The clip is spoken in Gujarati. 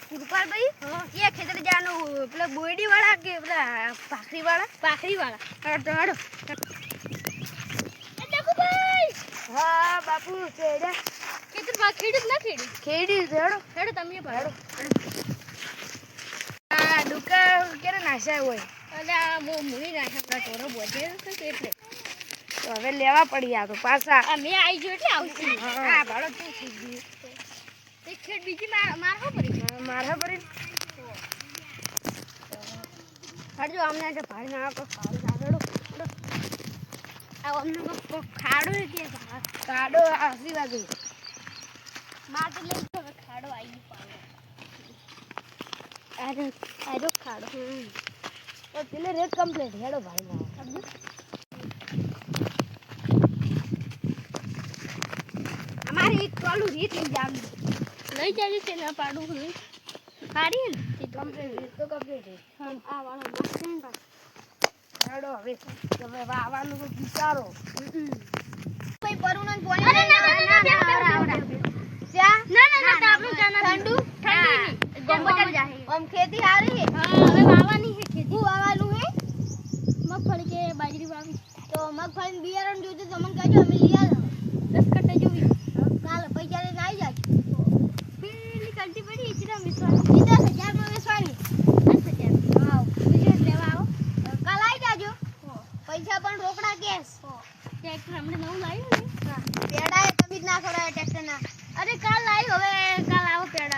કૃપાલભાઈ એ ખેતર જાનું પેલા બોયડી વાળા કે પેલા પાખરી વાળા હાડો એ ડકુભાઈ હા બાપુ કેડા ખેતર માં ખેડી હેડો તમે ભાડો આ દુકા કેરે નાશા હોય અલ્યા મો મુની નાશા ટોરો બોજે છે એટલે તો હવે લેવા પડી આ તો પાછા આ મે આવી ગયો એટલે આવશે હા ભાડો તું થઈ ગઈ એક ખેડ બીજી મારવા પડી હરજો અમને કે ભાઈ ના કો ખાડો સાડો આ અમને કો ખાડો કે ખાડો આસી વાગે માટી લઈ તો ખાડો આવી પાડો આજો ખાડો તો પેલે રેટ કમ્પ્લીટ હેડો ભાઈ ના સમજો અમારે એક ટોલું રીત લઈ જામ લઈ જાજે છે ના પાડું હું હારી ને એ કમ્પ્લીટ તો કમ્પ્લીટ હા આ વાળો મસ્ત હેડો હવે તમે આવવાનું વિચારો કોઈ પરુણન પોણી ના આપણું ઠંડુ ગોમબર જાહે ઓમ ખેતી હારી હા હવે વાવાની હે ખેતી વાવાનું હે મગફળી કે બાજરી વાવી તો મગફળી બિયારણ જોજો તમને કહેજો અમે લઈ આવો 10 કટ્ટા જોવી કાલ પૈસા લઈને આવી જાજો પેલી કલ્ટી પડી ઇચરા મિસવાની 10000 માં વેચવાની 10000 હા બીજે લેવા આવો કાલ આવી જાજો પૈસા પણ રોકડા કેશ ટ્રેક્ટર હમણે નવું લાવ્યું ને હા પેડા તમે જ ના ખોરાય ટ્રેક્ટર ના અરે કાલ લાવ્યું હવે કાલ આવો પેડા